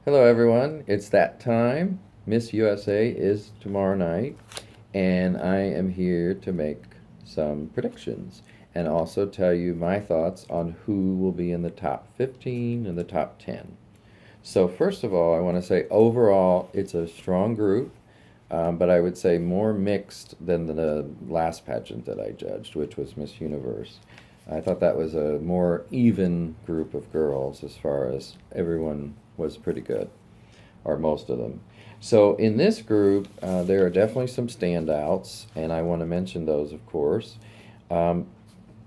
Hello, everyone. It's that time. Miss USA is tomorrow night, and I am here to make some predictions and also tell you my thoughts on who will be in the top 15 and the top 10. So, first of all, I want to say overall it's a strong group, but I would say more mixed than the last pageant that I judged, which was Miss Universe. I thought that was a more even group of girls as far as everyone was pretty good, or most of them. So in this group, there are definitely some standouts, and I want to mention those, of course. Um,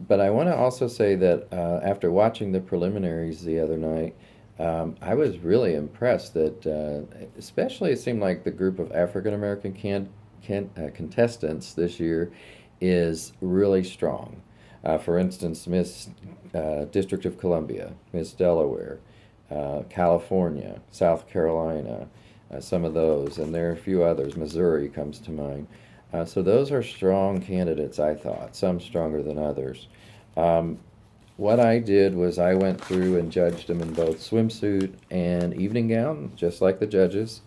but I want to also say that after watching the preliminaries the other night, I was really impressed that, especially it seemed like the group of African American contestants this year is really strong. For instance, Miss District of Columbia, Miss Delaware, California, South Carolina, some of those, and there are a few others. Missouri comes to mind. So those are strong candidates, I thought, some stronger than others. Um, what I did was I went through and judged them in both swimsuit and evening gown, just like the judges.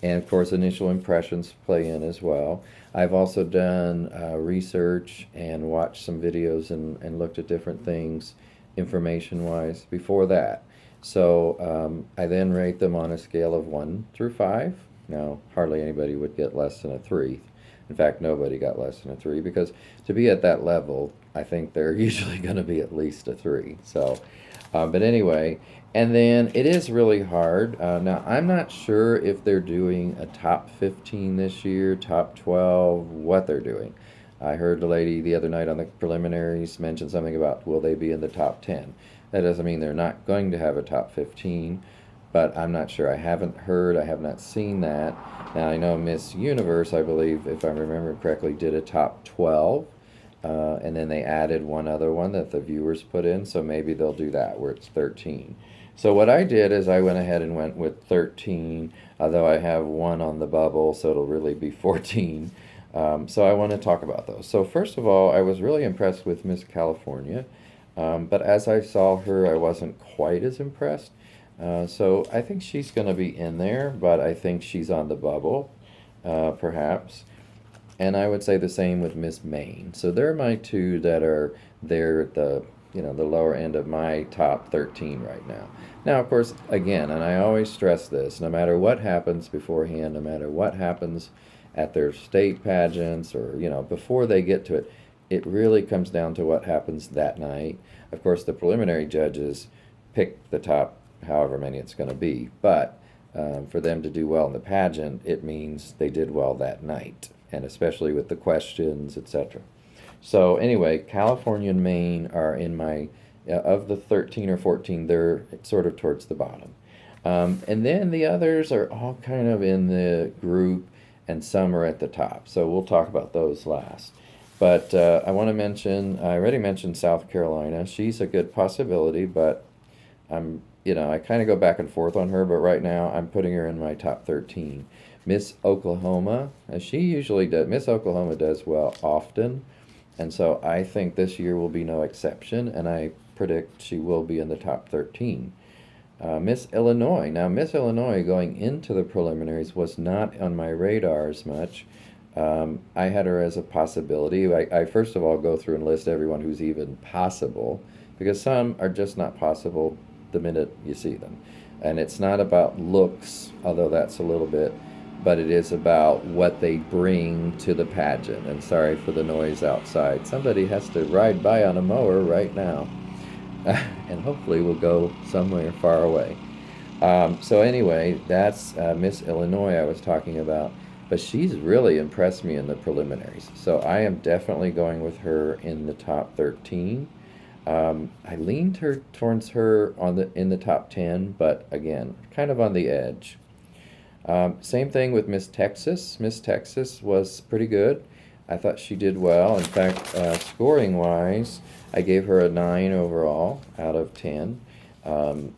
And of course, initial impressions play in as well. I've also done research and watched some videos and looked at different things information wise before that. So I then rate them on a scale of 1 through 5. Now, hardly anybody would get less than a 3. In fact, nobody got less than a 3 because to be at that level, I think they're usually going to be at least a 3. So, but anyway, and then it is really hard. Now, I'm not sure if they're doing a top 15 this year, top 12, what they're doing. I heard the lady the other night on the preliminaries mention something about will they be in the top 10. That doesn't mean they're not going to have a top 15, but I'm not sure. I haven't heard, I have not seen that. Now, I know Miss Universe, I believe, if I remember correctly, did a top 12. And then they added one other one that the viewers put in, so maybe they'll do that where it's 13. So what I did is I went ahead and went with 13, although I have one on the bubble, so it'll really be 14. So I want to talk about those. So first of all, I was really impressed with Miss California, but as I saw her, I wasn't quite as impressed. So I think she's going to be in there, but I think she's on the bubble, perhaps. And I would say the same with Miss Maine. So they're my two that are there at the lower end of my top 13 right now. Now, of course, again, and I always stress this, no matter what happens beforehand, no matter what happens at their state pageants or, before they get to it, it really comes down to what happens that night. Of course, the preliminary judges pick the top however many it's going to be, but for them to do well in the pageant, it means they did well that night, and especially with the questions, etc. So anyway, California and Maine are in my, of the 13 or 14, they're sort of towards the bottom. And then the others are all kind of in the group, and some are at the top. So we'll talk about those last. But I want to mention, I already mentioned South Carolina. She's a good possibility, but I kind of go back and forth on her, but right now I'm putting her in my top 13. Miss Oklahoma, she usually does, Miss Oklahoma does well often, and so I think this year will be no exception, and I predict she will be in the top 13. Miss Illinois, now Miss Illinois going into the preliminaries was not on my radar as much. I had her as a possibility. I first of all go through and list everyone who's even possible, because some are just not possible the minute you see them. And it's not about looks, although that's a little bit, but it is about what they bring to the pageant. And sorry for the noise outside. Somebody has to ride by on a mower right now. And hopefully we'll go somewhere far away. So anyway, that's Miss Illinois I was talking about. But she's really impressed me in the preliminaries. So I am definitely going with her in the top 13. I leaned towards her in the top 10, but again, kind of on the edge. Same thing with Miss Texas. Miss Texas was pretty good. I thought she did well. In fact, scoring wise, I gave her a 9 overall out of 10.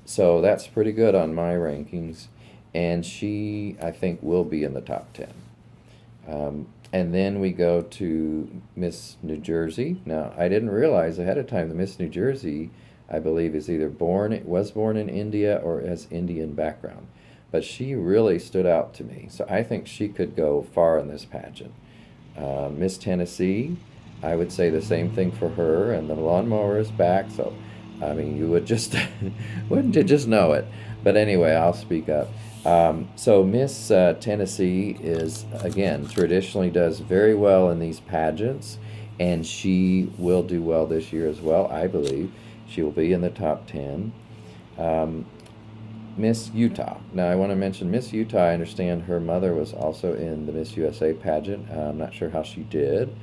So that's pretty good on my rankings. And she, I think, will be in the top 10. And then we go to Miss New Jersey. Now, I didn't realize ahead of time that Miss New Jersey, I believe, was born in India or has Indian background. but she really stood out to me. So I think she could go far in this pageant. Miss Tennessee, I would say the same thing for her, and the lawnmower is back, so I mean, you would just, wouldn't you just know it? But anyway, I'll speak up. So Miss Tennessee is, again, traditionally does very well in these pageants, and she will do well this year as well, I believe. She will be in the top 10. Um, Miss Utah. Now, I want to mention Miss Utah. I understand her mother was also in the Miss USA pageant. I'm not sure how she did,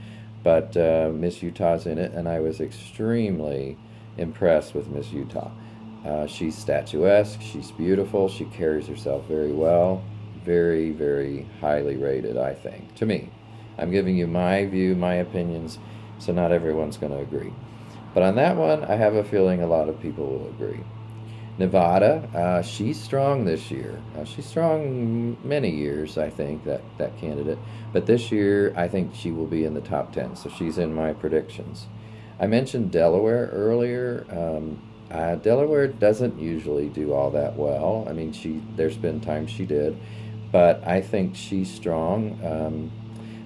but Miss Utah's in it, and I was extremely impressed with Miss Utah. She's statuesque, she's beautiful, she carries herself very well. Very, very highly rated, I think, to me. I'm giving you my view, my opinions, so not everyone's going to agree. But on that one, I have a feeling a lot of people will agree. Nevada, she's strong this year. She's strong many years, I think, that candidate. But this year, I think she will be in the top 10, so she's in my predictions. I mentioned Delaware earlier. Delaware doesn't usually do all that well. I mean, there's been times she did, but I think she's strong.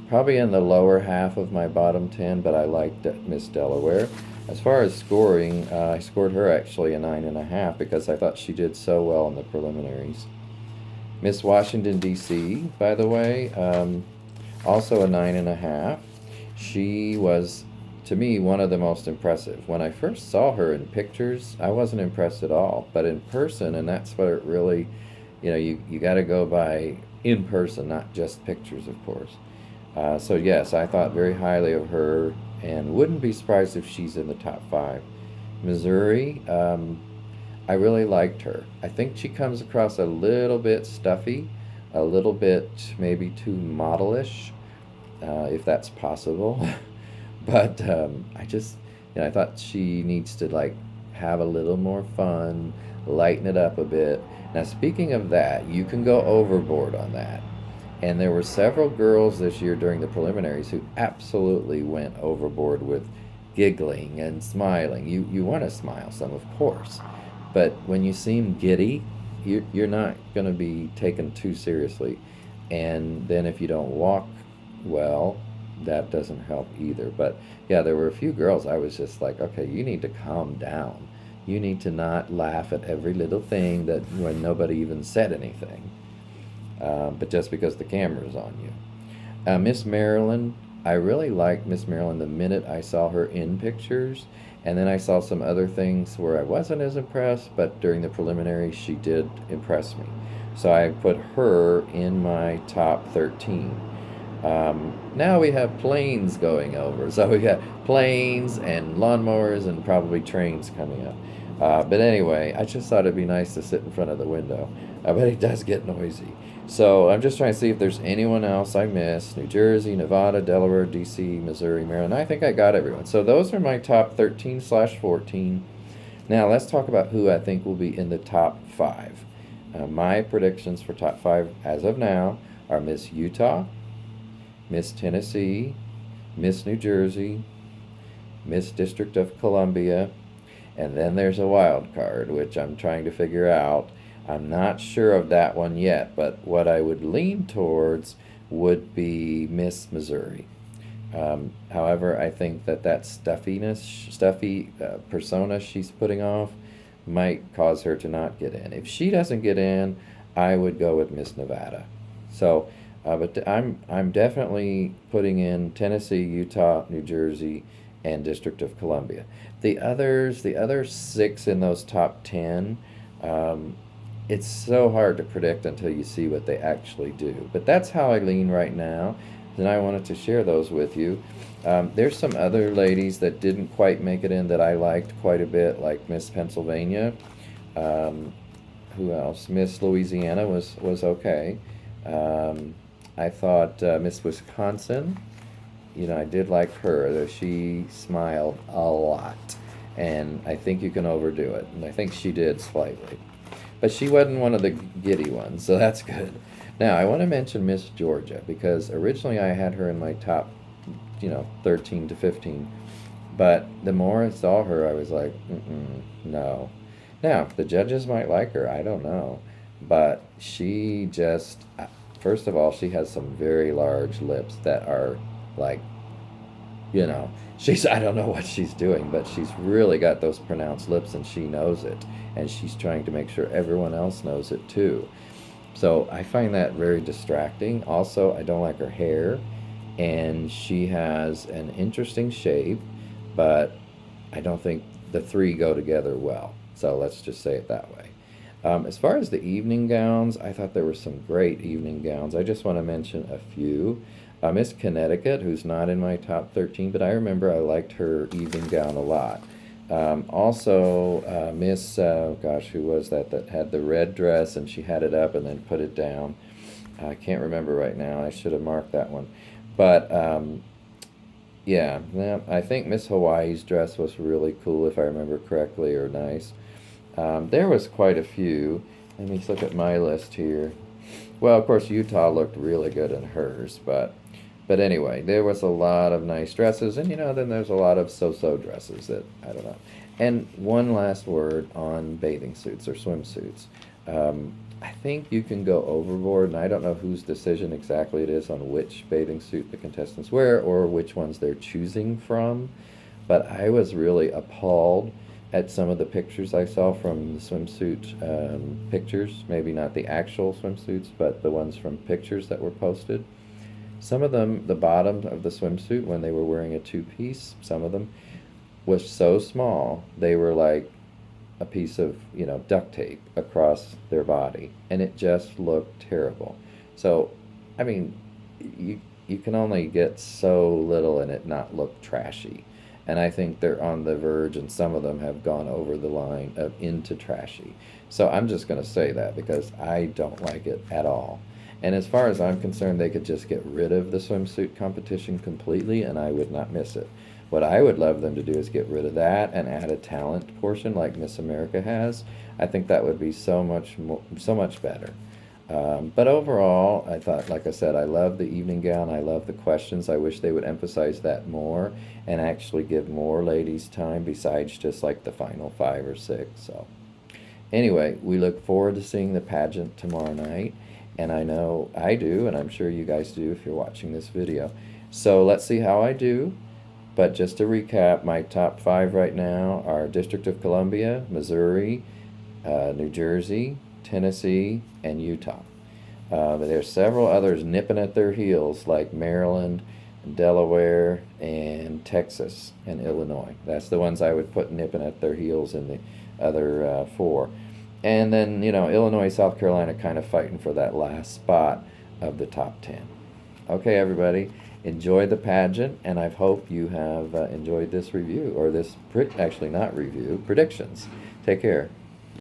Probably in the lower half of my bottom 10, but I liked Miss Delaware. As far as scoring, I scored her actually a 9.5 because I thought she did so well in the preliminaries. Miss Washington, D.C., by the way, also a 9.5. She was, to me, one of the most impressive. When I first saw her in pictures, I wasn't impressed at all. But in person, and that's what it really, you got to go by in person, not just pictures, of course. So yes, I thought very highly of her and wouldn't be surprised if she's in the top 5. Missouri, I really liked her. I think she comes across a little bit stuffy, a little bit maybe too modelish, if that's possible. But I thought she needs to have a little more fun, lighten it up a bit. Now, speaking of that, you can go overboard on that. And there were several girls this year during the preliminaries who absolutely went overboard with giggling and smiling. You want to smile some, of course, but when you seem giddy, you're not going to be taken too seriously. And then if you don't walk well, that doesn't help either. But yeah, there were a few girls I was just like, okay, you need to calm down. You need to not laugh at every little thing that when nobody even said anything. But just because the camera's on you. Miss Maryland, I really liked Miss Maryland the minute I saw her in pictures, and then I saw some other things where I wasn't as impressed, but during the preliminary she did impress me. So I put her in my top 13. Now we have planes going over, so we got planes and lawnmowers and probably trains coming up. But anyway, I just thought it'd be nice to sit in front of the window. I bet it does get noisy. So I'm just trying to see if there's anyone else I missed. New Jersey, Nevada, Delaware, D.C., Missouri, Maryland. I think I got everyone. So those are my top 13/14. Now let's talk about who I think will be in the top 5. My predictions for top 5 as of now are Miss Utah, Miss Tennessee, Miss New Jersey, Miss District of Columbia, and then there's a wild card, which I'm trying to figure out. I'm not sure of that one yet, but what I would lean towards would be Miss Missouri. However, I think that stuffy persona she's putting off might cause her to not get in. If she doesn't get in, I would go with Miss Nevada. So, but I'm definitely putting in Tennessee, Utah, New Jersey, and District of Columbia. The other 6 in those top 10. It's so hard to predict until you see what they actually do. But that's how I lean right now, and I wanted to share those with you. There's some other ladies that didn't quite make it in that I liked quite a bit, like Miss Pennsylvania. Who else? Miss Louisiana was okay. I thought Miss Wisconsin, I did like her, though she smiled a lot. And I think you can overdo it, and I think she did slightly. But she wasn't one of the giddy ones, so that's good. Now, I want to mention Miss Georgia, because originally I had her in my top, 13 to 15. But the more I saw her, I was like, no. Now, the judges might like her, I don't know. but she just, first of all, she has some very large lips that are like, she's, I don't know what she's doing, but she's really got those pronounced lips and she knows it. And she's trying to make sure everyone else knows it too. So I find that very distracting. Also, I don't like her hair, and she has an interesting shape, but I don't think the three go together well. So let's just say it that way. As far as the evening gowns, I thought there were some great evening gowns. I just want to mention a few. Miss Connecticut, who's not in my top 13, but I remember I liked her evening gown a lot. Also, Miss, gosh, who was that had the red dress and she had it up and then put it down? I can't remember right now. I should have marked that one. But yeah, I think Miss Hawaii's dress was really cool, if I remember correctly, or nice. There was quite a few. Let me look at my list here. Well, of course, Utah looked really good in hers, but anyway, there was a lot of nice dresses, and then there's a lot of so-so dresses that I don't know. And one last word on bathing suits or swimsuits. I think you can go overboard, and I don't know whose decision exactly it is on which bathing suit the contestants wear or which ones they're choosing from, but I was really appalled at some of the pictures I saw from the swimsuit pictures, maybe not the actual swimsuits, but the ones from pictures that were posted. Some of them, the bottom of the swimsuit, when they were wearing a two-piece, some of them was so small, they were like a piece of, duct tape across their body, and it just looked terrible. So, I mean, you can only get so little and it not look trashy. And I think they're on the verge, and some of them have gone over the line of into trashy. So I'm just going to say that because I don't like it at all. And as far as I'm concerned, they could just get rid of the swimsuit competition completely, and I would not miss it. What I would love them to do is get rid of that and add a talent portion like Miss America has. I think that would be so much more, so much better. But overall, I thought, like I said, I love the evening gown. I love the questions. I wish they would emphasize that more and actually give more ladies time besides just like the final 5 or 6. So anyway, we look forward to seeing the pageant tomorrow night. And I know I do, and I'm sure you guys do if you're watching this video. So let's see how I do. But just to recap, my top 5 right now are District of Columbia, Missouri, New Jersey, Tennessee, and Utah. But there's several others nipping at their heels, like Maryland, Delaware, and Texas, and Illinois. That's the ones I would put nipping at their heels in the other 4. And then, Illinois, South Carolina kind of fighting for that last spot of the top 10. Okay, everybody, enjoy the pageant, and I hope you have enjoyed this review, or this, actually not review, predictions. Take care.